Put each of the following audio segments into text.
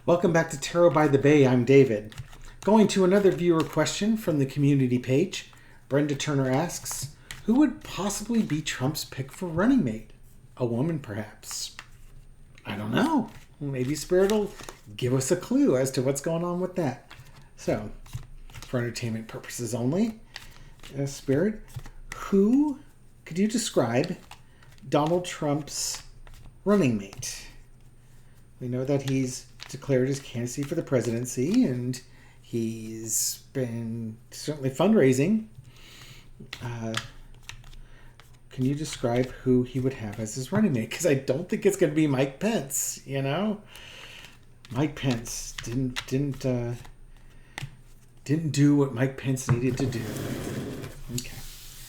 Welcome back to Tarot by the Bay. I'm David. Going to another viewer question from the community page. Brenda Turner asks, who would possibly be Trump's pick for running mate? A woman, perhaps? I don't know. Maybe Spirit will give us a clue as to what's going on with that. So, for entertainment purposes only, Spirit, who could you describe Donald Trump's running mate? We know that he's declared his candidacy for the presidency, and he's been certainly fundraising. Can you describe who he would have as his running mate? Because I don't think it's going to be Mike Pence. You know, Mike Pence didn't do what Mike Pence needed to do. Okay,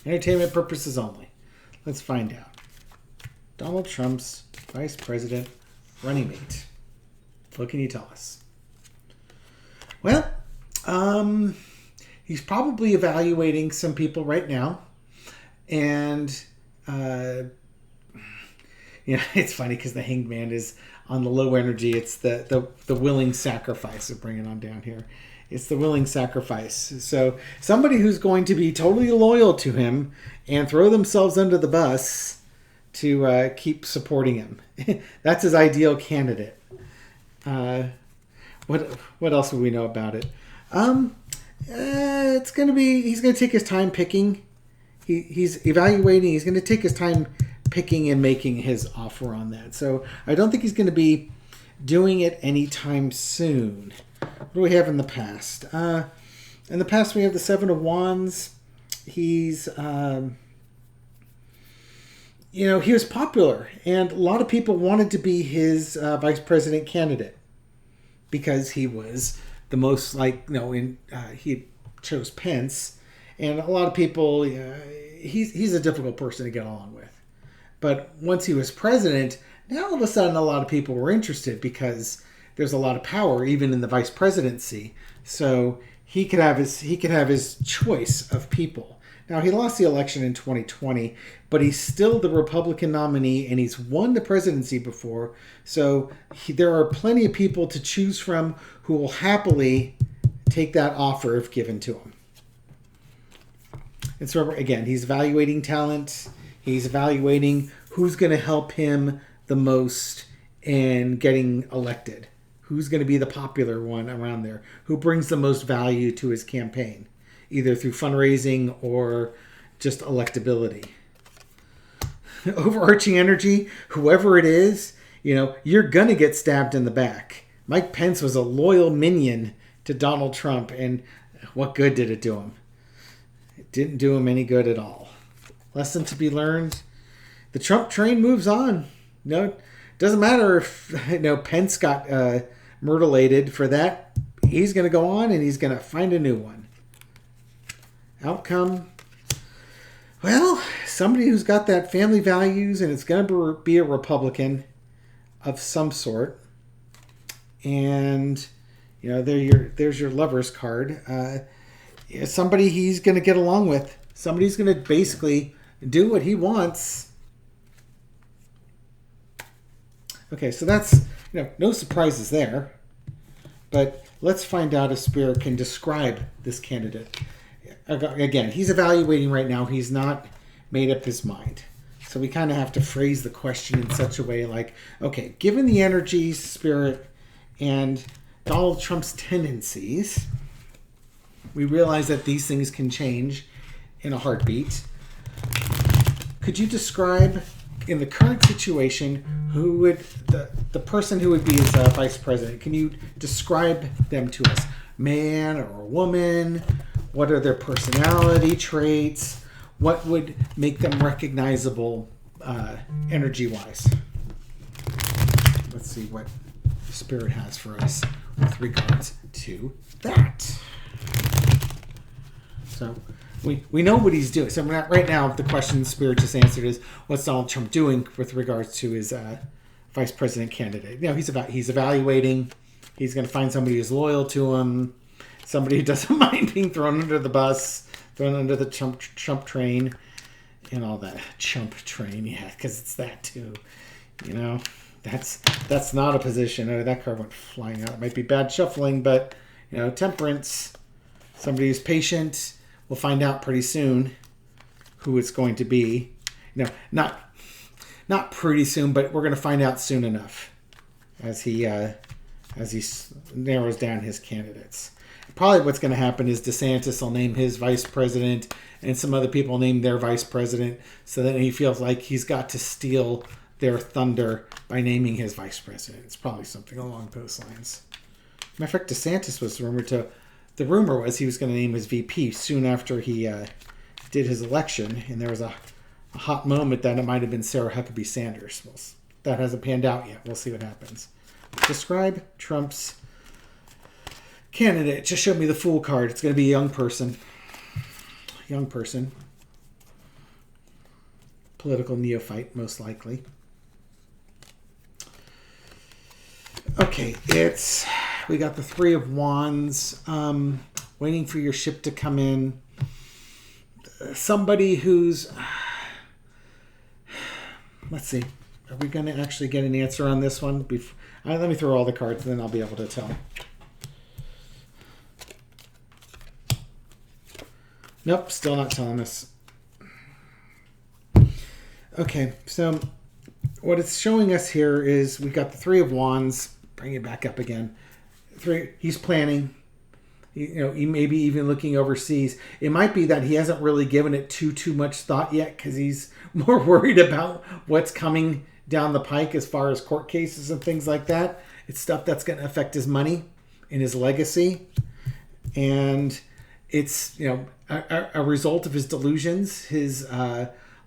entertainment purposes only. Let's find out. Donald Trump's vice president running mate. What can you tell us? Well, he's probably evaluating some people right now. And, it's funny because the Hanged Man is on the low energy. It's the willing sacrifice of bringing on down here. It's the willing sacrifice. So somebody who's going to be totally loyal to him and throw themselves under the bus to keep supporting him. That's his ideal candidate. What else do we know about it? He's going to take his time picking. He's evaluating. He's going to take his time picking and making his offer on that. So I don't think he's going to be doing it anytime soon. What do we have in the past? In the past, we have the Seven of Wands. He's, he was popular, and a lot of people wanted to be his vice president candidate because he was the most he chose Pence, and a lot of people, he's a difficult person to get along with. But once he was president, now all of a sudden a lot of people were interested because there's a lot of power even in the vice presidency. So he could have his choice of people. Now, he lost the election in 2020, but he's still the Republican nominee, and he's won the presidency before. So there are plenty of people to choose from who will happily take that offer if given to him. And so, again, he's evaluating talent. He's evaluating who's going to help him the most in getting elected. Who's going to be the popular one around there? Who brings the most value to his campaign? Either through fundraising or just electability. Overarching energy, whoever it is, you're going to get stabbed in the back. Mike Pence was a loyal minion to Donald Trump, and what good did it do him? It didn't do him any good at all. Lesson to be learned, the Trump train moves on. It doesn't matter if Pence got mutilated for that. He's going to go on, and he's going to find a new one. Outcome, well, somebody who's got that family values, and it's going to be a Republican of some sort. And, there's your lover's card. Somebody he's going to get along with. Somebody's going to basically do what he wants. Okay, so that's, no surprises there. But let's find out if Spirit can describe this candidate. Again, he's evaluating right now. He's not made up his mind. So we kind of have to phrase the question in such a way like, okay, given the energy, Spirit, and Donald Trump's tendencies, we realize that these things can change in a heartbeat. Could you describe, in the current situation, who would the person who would be his vice president? Can you describe them to us? Man or a woman? What are their personality traits? What would make them recognizable energy-wise? Let's see what Spirit has for us with regards to that. So we know what he's doing. So right now, the question Spirit just answered is, what's Donald Trump doing with regards to his vice president candidate? He's evaluating. He's going to find somebody who's loyal to him. Somebody who doesn't mind being thrown under the bus, thrown under the Trump train, and all that. Chump train, yeah, because it's that too. That's not a position. Oh, that card went flying out. It might be bad shuffling, but temperance. Somebody who's patient. We'll find out pretty soon who it's going to be. Not pretty soon, but we're going to find out soon enough as he narrows down his candidates. Probably what's going to happen is DeSantis will name his vice president, and some other people name their vice president, so that he feels like he's got to steal their thunder by naming his vice president. It's probably something along those lines. Matter of fact, DeSantis was rumored to. The rumor was he was going to name his VP soon after he did his election, and there was a hot moment that it might have been Sarah Huckabee Sanders. Well, that hasn't panned out yet. We'll see what happens. Describe Trump's candidate. Just showed me the Fool card. It's going to be a young person. Young person. Political neophyte, most likely. Okay, we got the Three of Wands. Waiting for your ship to come in. Somebody who's... Let's see. Are we going to actually get an answer on this one? Let me throw all the cards, and then I'll be able to tell. Nope, still not telling us. Okay, so what it's showing us here is we've got the Three of Wands. Bring it back up again. He's planning. He may be even looking overseas. It might be that he hasn't really given it too much thought yet because he's more worried about what's coming down the pike as far as court cases and things like that. It's stuff that's going to affect his money and his legacy. And it's, a result of his delusions, his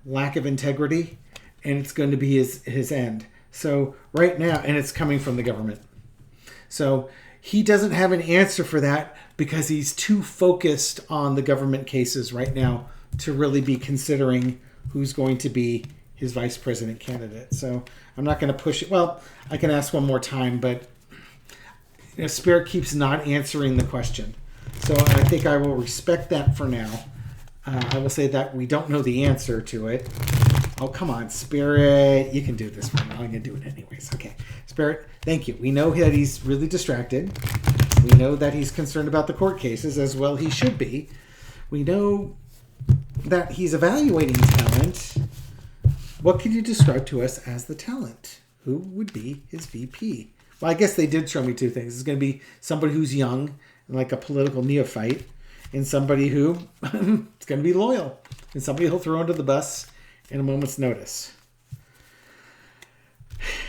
lack of integrity, and it's going to be his end. So right now, and it's coming from the government. So he doesn't have an answer for that because he's too focused on the government cases right now to really be considering who's going to be his vice president candidate. So I'm not going to push it. Well, I can ask one more time, but Spirit keeps not answering the question. So I think I will respect that for now. I will say that we don't know the answer to it. Oh, come on, Spirit. You can do this one. I'm going to do it anyways. Okay. Spirit, thank you. We know that he's really distracted. We know that he's concerned about the court cases, as well he should be. We know that he's evaluating talent. What can you describe to us as the talent? Who would be his VP? Well, I guess they did show me two things. It's going to be somebody who's young and like a political neophyte, and somebody who is going to be loyal, and somebody he'll throw under the bus in a moment's notice.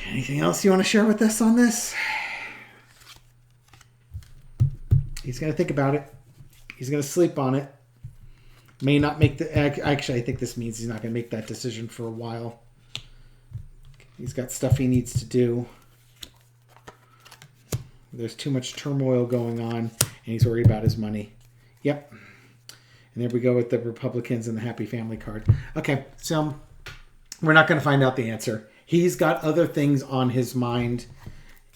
Anything else you want to share with us on this? He's going to think about it. He's going to sleep on it. May not make actually, I think this means he's not going to make that decision for a while. He's got stuff he needs to do. There's too much turmoil going on, and he's worried about his money. Yep. And there we go with the Republicans and the Happy Family card. Okay, so we're not going to find out the answer. He's got other things on his mind,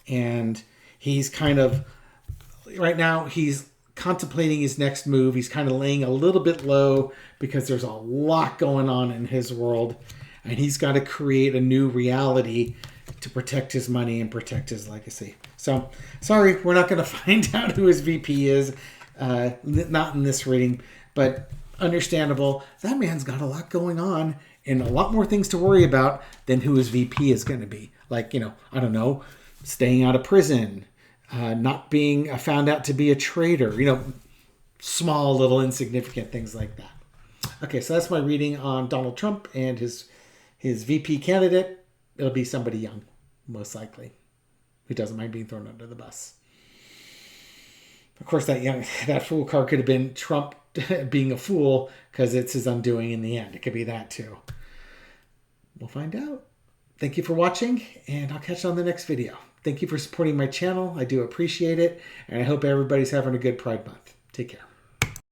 and he's kind of, right now, he's contemplating his next move. He's kind of laying a little bit low because there's a lot going on in his world, and he's got to create a new reality to protect his money and protect his legacy. So, sorry, we're not going to find out who his VP is, not in this reading, but understandable. That man's got a lot going on and a lot more things to worry about than who his VP is going to be. Like, I don't know, staying out of prison, not being found out to be a traitor, small, little, insignificant things like that. Okay, so that's my reading on Donald Trump and his VP candidate. It'll be somebody young, most likely, who doesn't mind being thrown under the bus. Of course, that fool card could have been Trump being a fool because it's his undoing in the end. It could be that too. We'll find out. Thank you for watching, and I'll catch you on the next video. Thank you for supporting my channel. I do appreciate it, and I hope everybody's having a good Pride Month. Take care.